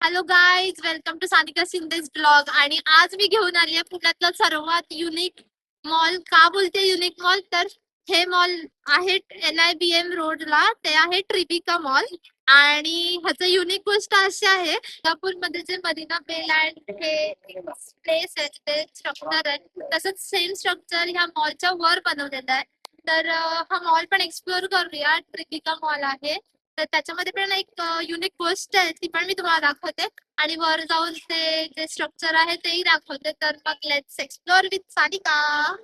Hello guys, welcome to Sanika सिंधेज blog. आणि आज मी घेऊन आली आहे पुण्यातला सर्वात युनिक मॉल. का बोलते युनिक मॉल? तर हे मॉल आहे NIBM रोडला. ते आहे ट्रिबिका मॉल. आणि ह्याचं युनिक गोष्ट अशी आहे, मध्ये जे मरीना बे लँड हे प्लेस आहे, ते स्ट्रक्चर आहे, तसंच सेम स्ट्रक्चर ह्या मॉलच्या वर बनवलेलं आहे. तर हा मॉल पण एक्सप्लोर करूया. ट्रिबिका मॉल आहे, तर त्याच्यामध्ये पण एक युनिक गोष्ट आहे, ती पण मी तुम्हाला दाखवते. आणि वर जाऊन ते जे स्ट्रक्चर आहे तेही दाखवते. तर मग let's explore with Sanika.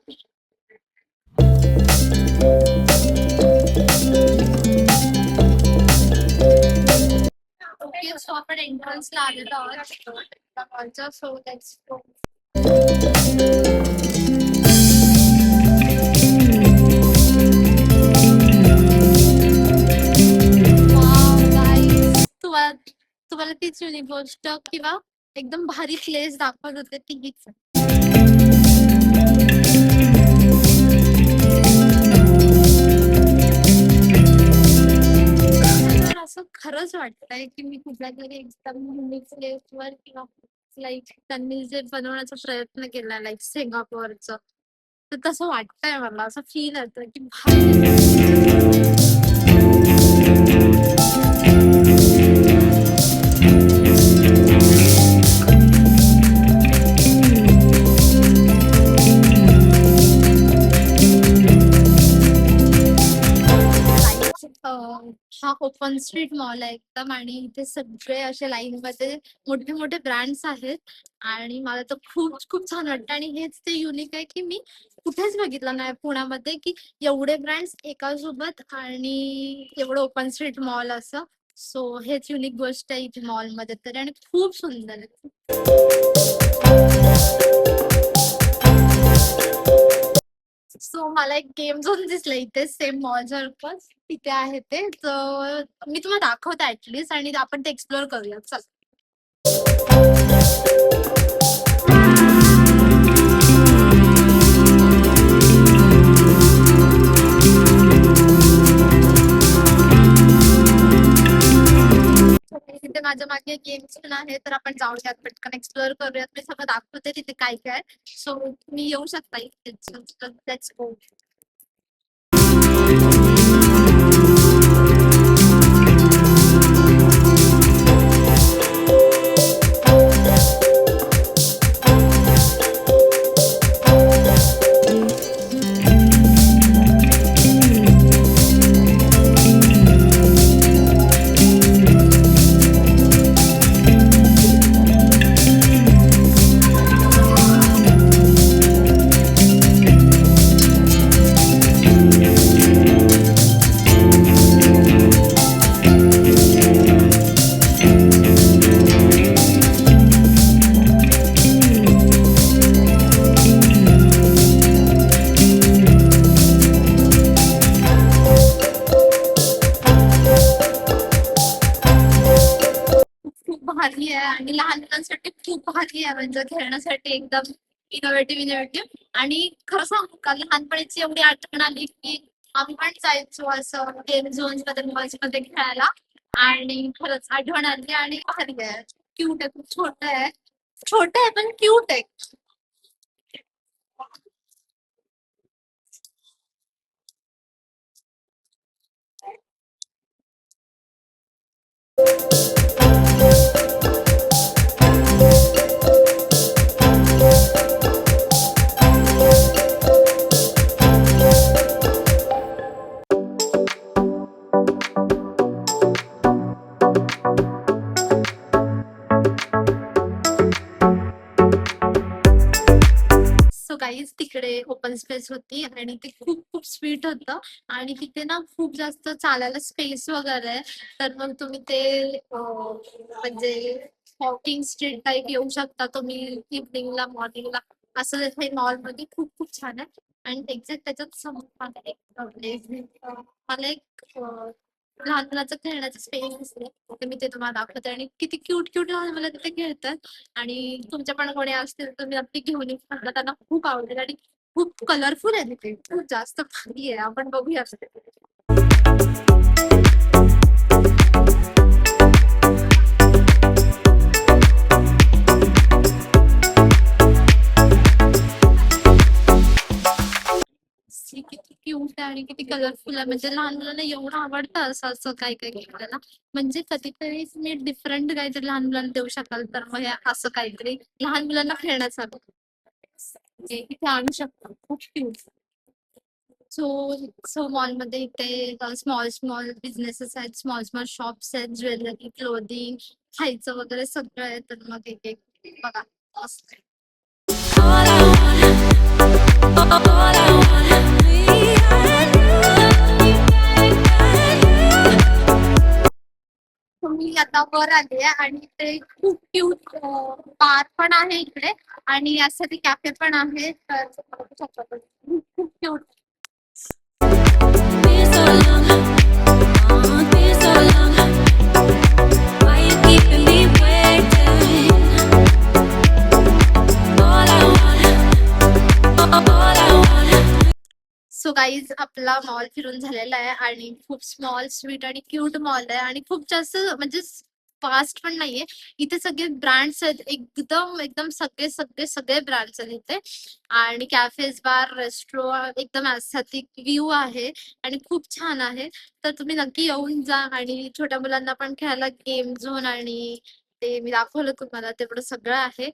Okay, so आपण एंट्रन्सला आलेलो आहोत मॉलच्या. So let's go. तुम्हाला तुम्हाला तीच युनिक गोष्ट किंवा एकदम भारी प्लेस दाखवत होते तीच. असं खरंच वाटतंय की मी कुठल्या तरी एकदम युनिक प्लेसवर किंवा लाईक त्यांनी जे बनवण्याचा प्रयत्न केला लाईक सिंगापूरचं, तर तसं वाटतंय मला. असं फील येतं की भारी. हा ओपन स्ट्रीट मॉल आहे एकदम. आणि इथे सगळे असे लाईन मध्ये मोठे मोठे ब्रँड्स आहेत. आणि मला तर खूप खूप छान वाटतं. आणि हेच ते युनिक आहे की मी कुठेच बघितलं नाही पुण्यामध्ये की एवढे ब्रँड्स एका सोबत आणि एवढं ओपन स्ट्रीट मॉल असं. सो हेच युनिक गोष्ट आहे इथे मॉल मध्ये तरी. आणि खूप सुंदर आहे. सो मला एक गेम झोन दिसलं इथे सेम मॉल सारखंच तिथे आहे ते. तर मी तुम्हाला दाखवते ऍटलीस्ट, आणि आपण ते एक्सप्लोर करूया. चल. तिथे माझ्या मागे गेम्स पण आहे, तर आपण जाऊयात पटकन एक्सप्लोर करूयात. मी सगळं दाखवते तिथे काय काय. सो तुम्ही येऊ शकता इथे. Let's go. खूप भारी आहे आणि लहान मुलांसाठी खूप भारी आहे. म्हणजे खेळण्यासाठी एकदम इनोव्हेटिव्ह. आणि खरं सांगू का, लहानपणीची एवढी आठवण आली की आम्ही पण जायचो असं गेम झोन्स मध्ये मॉल्स मध्ये खेळायला. आणि खरंच आठवण आली. आणि भारी आहे, क्यूट आहे, खूप छोट आहे पण क्यूट आहे. सो गाईज, तिकडे ओपन स्पेस होती आणि ते खूप खूप स्वीट होतं. आणि तिथे ना खूप जास्त चालायला स्पेस वगैरे आहे. तर मग तुम्ही ते म्हणजे वॉकिंग स्ट्रीट टाईप येऊ शकता तुम्ही इव्हनिंगला मॉर्निंगला. असं हे मॉल मध्ये खूप खूप छान आहे. आणि एक्झॅक्ट त्याच्यात समोर मला एक लहान मुलाचं खेळण्याचं स्पेस दिसले, ते मी ते तुम्हाला दाखवते. आणि किती क्यूट क्यूट लहान मुलं तिथे खेळतात. आणि तुमच्या पण कोणी असतील तर मी नक्की घेऊन येऊ. त्यांना खूप आवडेल. आणि खूप कलरफुल आहे तिथे, खूप जास्त भारी आहे. आपण बघूया. आणि किती कलरफुल आहे. म्हणजे लहान मुलांना एवढं आवडतं असं असं काही काही घेतलेलं. म्हणजे कधीतरी तुम्ही डिफरंट काहीतरी लहान मुलांना देऊ शकाल तर मग हे असं काहीतरी लहान मुलांना खेळण्यासारखं हे इथे आणू शकता. खूप क्यूट. सो सो मॉलमध्ये इथे स्मॉल स्मॉल बिझनेसेस आहेत, स्मॉल स्मॉल शॉप्स आहेत, ज्वेलरी, क्लोथिंग, खायचं वगैरे सगळं आहे. तर मग एक एक बघा मस्त आहे. मी आता वर आली आहे आणि ते खूप क्यूट बार पण आहे इकडे आणि यासाठी कॅफे पण आहे. तर बघू शकता तुम्ही. खूप cute. Been so long, been so long. Why you keeping me waiting? All I want, all I want. So guys आपला मॉल फिरून झालेला आहे आणि खूप स्मॉल स्वीट आणि क्यूट मॉल आहे आणि खूप जास्त म्हणजे फास्ट पण नाहीये. इथे सगळे ब्रँड्स आहेत, एकदम एकदम सगळे सगळे सगळे ब्रँड्स आहेत इथे आणि कॅफेज, बार, रेस्टॉरंट, एकदम एस्थेटिक व्ह्यू आहे आणि खूप छान आहे. तर तुम्ही नक्की येऊन जा आणि छोट्या मुलांना पण खेळायला गेम झोन आणि ते मी दाखवलं तुम्हाला तेवढं सगळं आहे.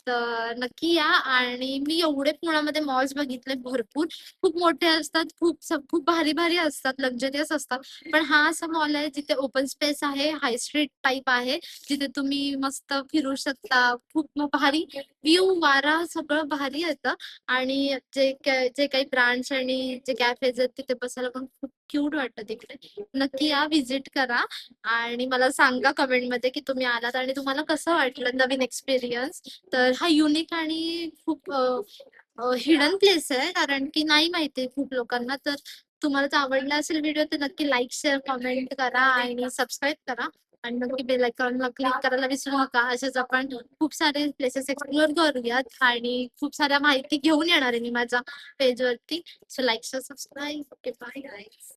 तर नक्की या. आणि मी एवढे पुण्यामध्ये मॉल्स बघितले भरपूर, खूप मोठे असतात, खूप भारी भारी असतात, लक्झरियस असतात. पण हा असा मॉल आहे जिथे ओपन स्पेस आहे, हाय स्ट्रीट टाईप आहे, जिथे तुम्ही मस्त फिरू शकता. खूप भारी व्ह्यू, वारा सगळं भारी येतं आणि जे काही ब्रांच आणि जे कॅफेज आहेत तिथे बसायला पण खूप क्यूट वाटतं तिकडे. नक्की या, व्हिजिट करा आणि मला सांगा कमेंटमध्ये की तुम्ही आलात आणि तुम्हाला कसं वाटलं नवीन एक्सपिरियन्स. तर हा युनिक आणि खूप हिडन प्लेस आहे कारण की नाही माहिती खूप लोकांना. तर तुम्हाला जर आवडला असेल व्हिडिओ तर नक्की लाईक, शेअर, कमेंट करा आणि सबस्क्राईब करा आणि नक्की बेल आयकॉनला क्लिक करायला विसरू नका. असेच आपण खूप सारे प्लेसेस एक्सप्लोअर करूयात आणि खूप साऱ्या माहिती घेऊन येणार आहे मी माझ्या पेजवरती. So like, share, subscribe. Okay, bye guys.